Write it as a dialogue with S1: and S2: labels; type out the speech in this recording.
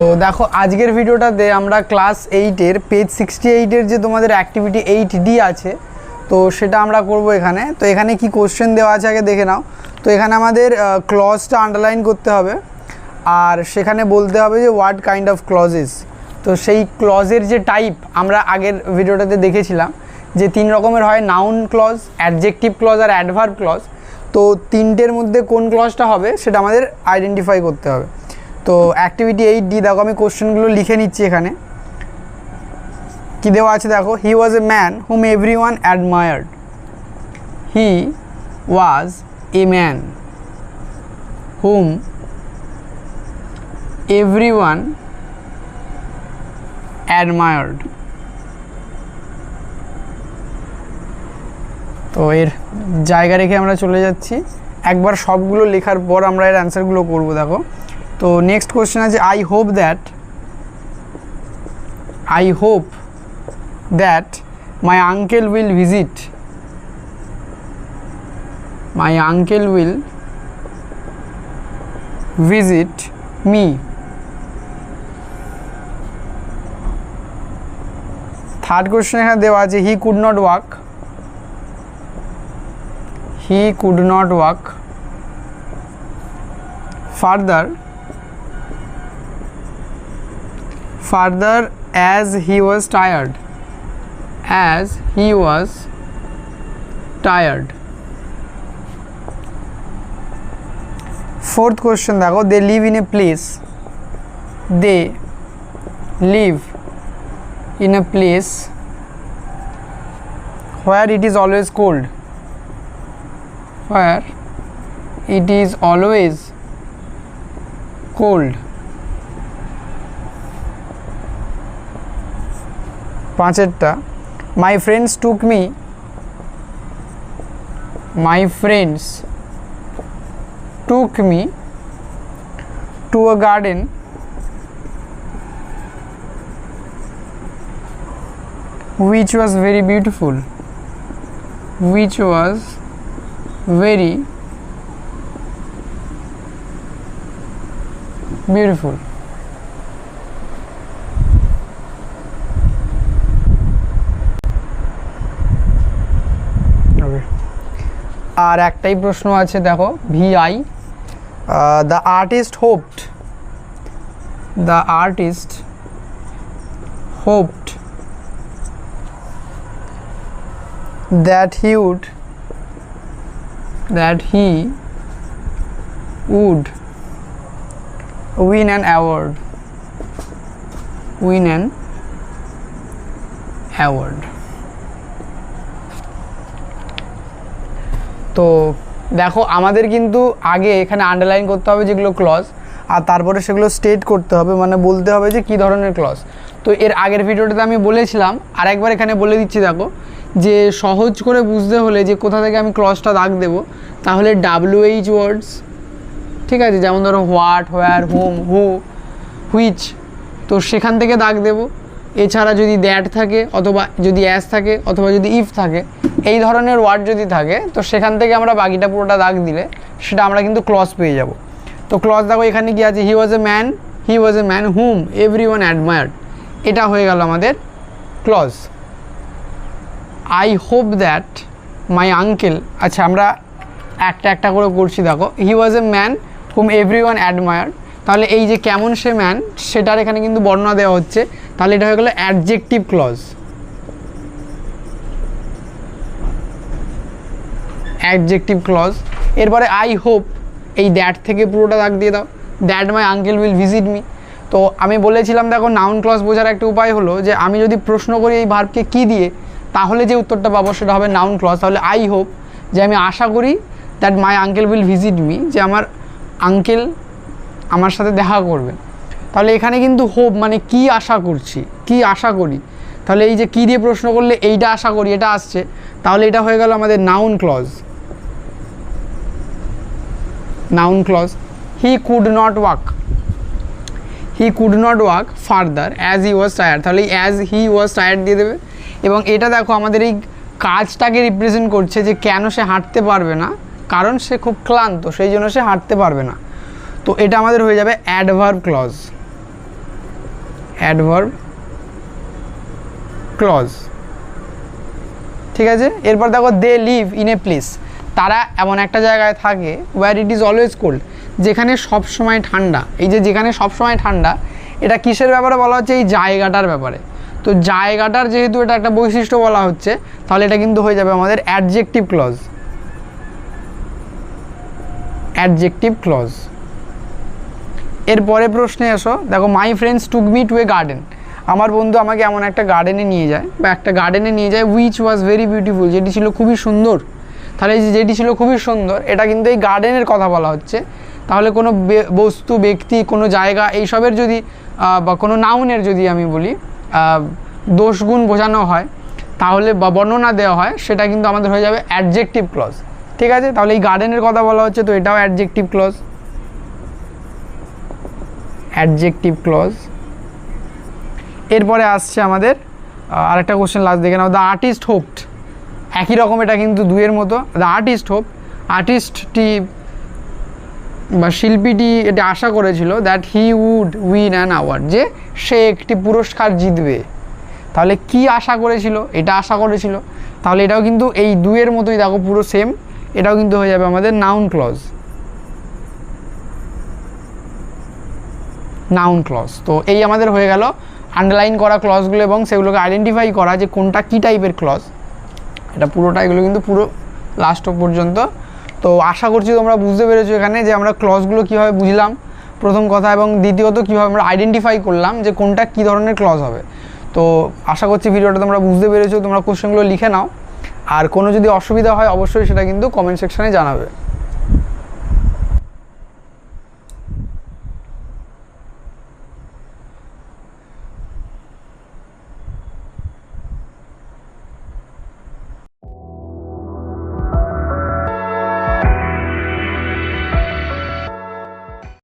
S1: তো দেখো আজকের ভিডিওটাতে আমরা ক্লাস 8-এর পেজ 68-এর যে তোমাদের অ্যাক্টিভিটি 8D আছে তো সেটা আমরা করব এখানে। তো এখানে কি কোশ্চেন দেওয়া আছে আগে দেখে নাও। তো এখানে আমাদের ক্লজটা আন্ডারলাইন করতে হবে আর সেখানে বলতে হবে যে হোয়াট কাইন্ড অফ ক্লজেস। তো সেই ক্লজের যে টাইপ আমরা আগের ভিডিওটাতে দেখেছিলাম যে 3 রকমের হয়, নাউন ক্লজ, অ্যাডজেক্টিভ ক্লজ আর অ্যাডভার্ব ক্লজ। তো তিনটের মধ্যে কোন ক্লজটা হবে সেটা আমাদের আইডেন্টিফাই করতে হবে। তো অ্যাক্টিভিটি 8D দেখো আমি কোশ্চেনগুলো লিখে নিচ্ছি। এখানে কি দেওয়া আছে দেখো, he was a man hmm everyone admired. He was a man hmm everyone admired. তো এর জায়গা রেখে আমরা চলে যাচ্ছি, একবার সবগুলো লেখার পর আমরা এর অ্যান্সারগুলো করব। দেখো তো নেক্সট কোশ্চেন আছে, I hope that my uncle will visit me. Third question এখানে দেওয়া আছে, হি could not walk further as he was tired. Fourth question দেখো, they live in a place where it is always cold. পাঁচেরটা, my friends took me to a garden which was very beautiful. আর একটাই প্রশ্ন আছে দেখো, VI, the artist hoped that he would win an award. তো দেখো আমাদের কিন্তু আগে এখানে আন্ডারলাইন করতে হবে যেগুলো ক্লজ, আর তারপরে সেগুলো স্টেট করতে হবে, মানে বলতে হবে যে কী ধরনের ক্লজ। তো এর আগের ভিডিওটাতে আমি বলেছিলাম, আর একবার এখানে বলে দিচ্ছি দেখো, যে সহজ করে বুঝতে হলে যে কোথা থেকে আমি ক্লজটা দাগ দেবো, তাহলে WH ওয়ার্ডস, ঠিক আছে, যেমন ধরো what, where, hmm, who, which, তো সেখান থেকে দাগ দেবো। এছাড়া যদি দ্যাট থাকে, অথবা যদি অ্যাজ থাকে, অথবা যদি ইফ থাকে, এই ধরনের ওয়ার্ড যদি থাকে, তো সেখান থেকে আমরা বাকিটা পুরোটা দাগ দিলে সেটা আমরা কিন্তু ক্লজ পেয়ে যাব। তো ক্লজ দেখো এখানে কি আছে, he was a man hmm everyone admired, এটা হয়ে গেল আমাদের clause. I hope that my uncle, আচ্ছা আমরা একটা করে করছি। দেখো he was a man hmm everyone admired, তাহলে এই যে কেমন সে ম্যান সেটার এখানে কিন্তু বর্ণনা দেওয়া হচ্ছে, তাহলে এটা হয়ে গেল অ্যাডজেক্টিভ ক্লজ। এরপরে আই হোপ, এই দ্যাট থেকে পুরোটা দাগ দিয়ে দাও, that my uncle will visit me. তো আমি বলেছিলাম দেখো নাউন ক্লজ বোঝার একটা উপায় হলো যে আমি যদি প্রশ্ন করি এই ভার্বকে কি দিয়ে, তাহলে যে উত্তরটা পাবো সেটা হবে নাউন ক্লজ। তাহলে আই হোপ, যে আমি আশা করি, that my uncle will visit me, যে আমার আঙ্কেল আমার সাথে দেখা করবে। তাহলে এখানে কিন্তু হোপ মানে কি আশা করি, তাহলে এই যে কি দিয়ে প্রশ্ন করলে এইটা আশা করি এটা আসছে, তাহলে এটা হয়ে গেল আমাদের noun clause. He could not walk further as he was tired, তাহলে অ্যাজ হি ওয়াজ টায়ার্ড দিয়ে দেবে। এবং এটা দেখো আমাদের এই কাজটাকে রিপ্রেজেন্ট করছে যে কেন সে হাঁটতে পারবে না, কারণ সে খুব ক্লান্ত, সেই জন্য সে হাঁটতে পারবে না। তো এটা আমাদের হয়ে যাবে অ্যাডভার্ব ক্লজ। Adverb clause. ঠিক আছে, এরপর দেখো they live in a place, তারা এমন একটা জায়গায় থাকে where it is always cold, যেখানে সব সময় ঠান্ডা। এই যে যেখানে সব সময় ঠান্ডা, এটা কিসের ব্যাপারে বলা হচ্ছে? এই জায়গাটার ব্যাপারে। তো জায়গাটার যেহেতু এটা একটা বৈশিষ্ট্য বলা হচ্ছে, তাহলে এটা কিন্তু হয়ে যাবে আমাদের অ্যাডজেক্টিভ ক্লজ। Adjective clause. এরপরে প্রশ্নে এসো, দেখো my friends took me two a garden, আমার বন্ধু আমাকে এমন একটা গার্ডেনে নিয়ে যায় বা একটা গার্ডেনে নিয়ে যায়, উইচ ওয়াজ ভেরি বিউটিফুল, যেটি ছিল খুবই সুন্দর। তাহলে এই যে যেটি ছিল খুবই সুন্দর, এটা কিন্তু এই গার্ডেনের কথা বলা হচ্ছে। তাহলে কোনো বস্তু, ব্যক্তি, কোনো জায়গা, এইসবের যদি বা কোনো নাউনের যদি আমি বলি দোষগুণ বোঝানো হয়, তাহলে বা বর্ণনা দেওয়া হয়, সেটা কিন্তু আমাদের হয়ে যাবে অ্যাডজেক্টিভ ক্লজ। ঠিক আছে, তাহলে এই গার্ডেনের কথা বলা হচ্ছে, তো এটাও অ্যাডজেক্টিভ ক্লজ। Adjective clause. এরপরে আসছে আমাদের আরেকটা কোশ্চেন, লাস্ট দেখে নাও। দ্য আর্টিস্ট হোপড, একই রকম, এটা কিন্তু দুইয়ের মতো। দ্য আর্টিস্ট হোপ, আর্টিস্টটি বা শিল্পীটি এটা আশা করেছিল, that he would win an award, যে সে একটি পুরস্কার জিতবে। তাহলে কি আশা করেছিল? এটা আশা করেছিল। তাহলে এটাও কিন্তু এই দুইয়ের মতোই, দেখো পুরো সেম, এটাও কিন্তু হয়ে যাবে আমাদের নাউন ক্লজ। Noun clause. তো এই আমাদের হয়ে গেল আন্ডারলাইন করা ক্লজগুলো এবং সেগুলোকে আইডেন্টিফাই করা যে কোনটা কী টাইপের ক্লজ। এটা পুরোটা, এগুলো কিন্তু পুরো লাস্ট পর্যন্ত। তো আশা করছি তোমরা বুঝতে পেরেছো এখানে যে আমরা ক্লজগুলো কীভাবে বুঝলাম প্রথম কথা, এবং দ্বিতীয়ত কীভাবে আমরা আইডেন্টিফাই করলাম যে কোনটা কী ধরনের ক্লজ হবে। তো আশা করছি ভিডিওটা তোমরা বুঝতে পেরেছো। তোমরা কোশ্চেনগুলো লিখে নাও, আর কোনো যদি অসুবিধা হয় অবশ্যই সেটা কিন্তু কমেন্ট সেকশানে জানাবে।